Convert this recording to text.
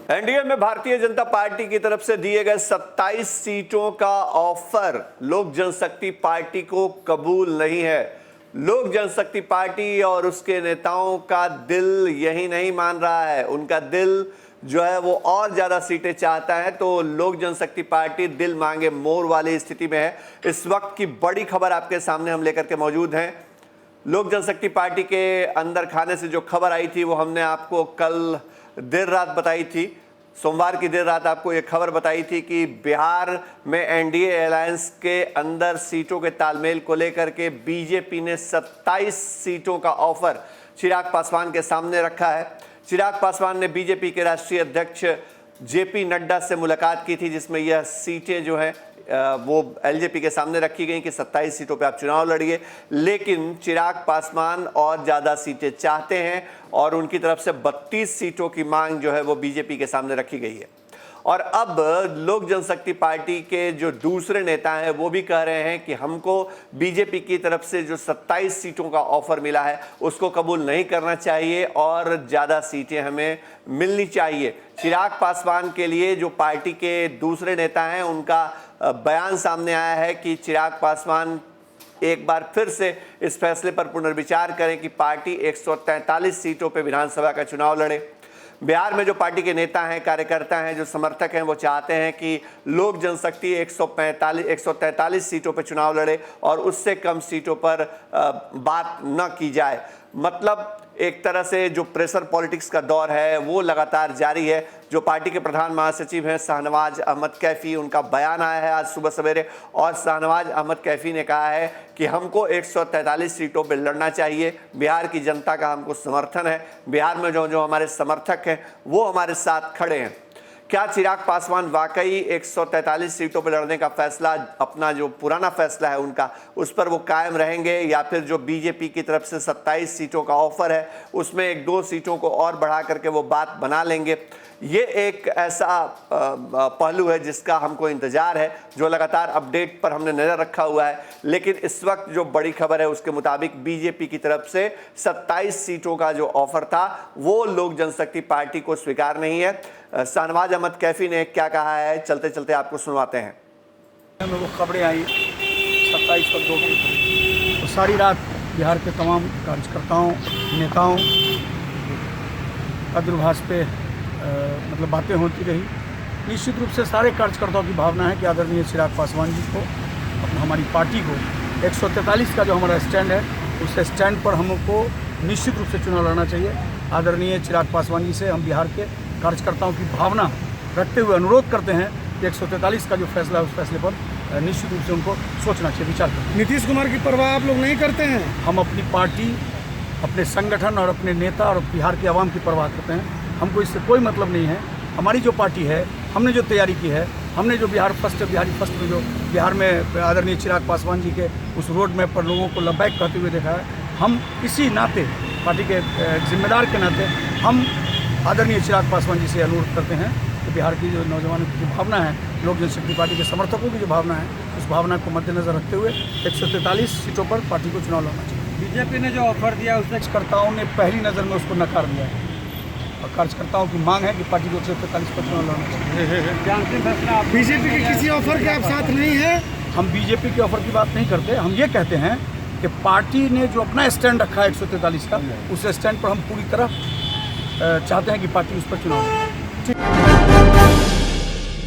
NDA में Bharatiya Janata party की तरफ से दिए गए 27 सीटों का ऑफर लोक जनशक्ति पार्टी को कबूल नहीं है। लोक जनशक्ति पार्टी और उसके नेताओं का दिल यही नहीं मान रहा है। उनका दिल जो है वो और ज्यादा सीटें चाहता है। तो लोक जनशक्ति पार्टी दिल मांगे मोर वाली स्थिति में है। इस वक्त की बड़ी खबर आपके सामने हम लेकर के मौजूद हैं। लोक जनशक्ति पार्टी के अंदर खाने से जो खबर आई थी वो हमने आपको कल देर रात बताई थी। सोमवार की देर रात आपको ये खबर बताई थी कि बिहार में एनडीए अलायंस के अंदर सीटों के तालमेल को लेकर के बीजेपी ने 27 सीटों का ऑफर चिराग पासवान के सामने रखा है। चिराग पासवान ने बीजेपी के राष्ट्रीय अध्यक्ष जेपी नड्डा से मुलाकात की थी, जिसमें यह सीटें जो हैं वो एलजेपी के सामने रखी गई कि 27 सीटों पे आप चुनाव लड़िए। लेकिन चिराग पासवान और ज़्यादा सीटें चाहते हैं और उनकी तरफ से 32 सीटों की मांग जो है वो बीजेपी के सामने रखी गई है। और अब लोक जनशक्ति पार्टी के जो दूसरे नेता हैं वो भी कह रहे हैं कि हमको बीजेपी की तरफ से जो 27 सीटों का ऑफर मिला है उसको कबूल नहीं करना चाहिए और ज़्यादा सीटें हमें मिलनी चाहिए। चिराग पासवान के लिए जो पार्टी के दूसरे नेता हैं उनका बयान सामने आया है कि चिराग पासवान एक बार फिर से इस फैसले पर पुनर्विचार करें कि पार्टी 143 सीटों पर विधानसभा का चुनाव लड़े। बिहार में जो पार्टी के नेता हैं, कार्यकर्ता हैं, जो समर्थक हैं, वो चाहते हैं कि लोक जनशक्ति 143 सीटों पर चुनाव लड़े और उससे कम सीटों पर बात न की जाए। मतलब एक तरह से जो प्रेशर पॉलिटिक्स का दौर है वो लगातार जारी है। जो पार्टी के प्रधान महासचिव हैं शाहनवाज अहमद कैफी, उनका बयान आया है आज सुबह सवेरे और शाहनवाज अहमद कैफी ने कहा है कि हमको 143 सीटों पर लड़ना चाहिए। बिहार की जनता का हमको समर्थन है। बिहार में जो हमारे समर्थक हैं वो हमारे साथ खड़े हैं। क्या चिराग पासवान वाकई 143 सीटों पर लड़ने का फैसला, अपना जो पुराना फैसला है उनका, उस पर वो कायम रहेंगे या फिर जो बीजेपी की तरफ से 27 सीटों का ऑफर है उसमें 1-2 सीटों को और बढ़ा करके वो बात बना लेंगे? ये एक ऐसा पहलू है जिसका हमको इंतजार है, जो लगातार अपडेट पर हमने नज़र रखा हुआ है। लेकिन इस वक्त जो बड़ी खबर है उसके मुताबिक बीजेपी की तरफ से 27 सीटों का जो ऑफर था वो लोक जनशक्ति पार्टी को स्वीकार नहीं है। शाहनवाज अहमद कैफी ने क्या कहा है, चलते चलते आपको सुनवाते हैं। मेरे को खबरें आई 27 पर 2 तो सारी रात बिहार के तमाम कार्यकर्ताओं, नेताओं का दूरभाष पे मतलब बातें होती रही। निश्चित रूप से सारे कार्यकर्ताओं की भावना है कि आदरणीय चिराग पासवान जी को, हमारी पार्टी को 143 का जो हमारा स्टैंड है उस स्टैंड पर हमको निश्चित रूप से चुनाव लड़ना चाहिए। आदरणीय चिराग पासवान जी से हम बिहार के कार्यकर्ताओं की भावना रखते हुए अनुरोध करते हैं कि 143 का जो फैसला है उस फैसले पर निश्चित रूप से उनको सोचना चाहिए, विचार करना। नीतीश कुमार की परवाह आप लोग नहीं करते हैं? हम अपनी पार्टी, अपने संगठन और अपने नेता और बिहार के आवाम की परवाह करते हैं। हमको इससे कोई मतलब नहीं है। हमारी जो पार्टी है, हमने जो तैयारी की है, हमने जो बिहारी फर्स्ट में जो बिहार में आदरणीय चिराग पासवान जी के उस रोड मैप पर लोगों को लबैक कहते हुए देखा है, हम इसी नाते, पार्टी के जिम्मेदार के नाते, हम आदरणीय चिराग पासवान जी से अनुरोध करते हैं कि बिहार की जो नौजवानों की जो भावना है, लोक जनशक्ति पार्टी के समर्थकों की जो भावना है, उस भावना को मद्देनजर रखते हुए 143 सीटों पर पार्टी को चुनाव लड़ना चाहिए। बीजेपी ने जो ऑफर दिया उससे कार्यकर्ताओं ने पहली नज़र में उसको नकार दिया है और कार्यकर्ताओं की मांग है कि पार्टी को 143 पर चुनाव लड़ना चाहिए। बीजेपी के किसी ऑफर के आप साथ नहीं है? हम बीजेपी के ऑफर की बात नहीं करते। हम ये कहते हैं कि पार्टी ने जो अपना स्टैंड रखा है 143 का, उस स्टैंड पर हम पूरी तरह चाहते हैं कि पार्टी उस पर चुनाव लड़े।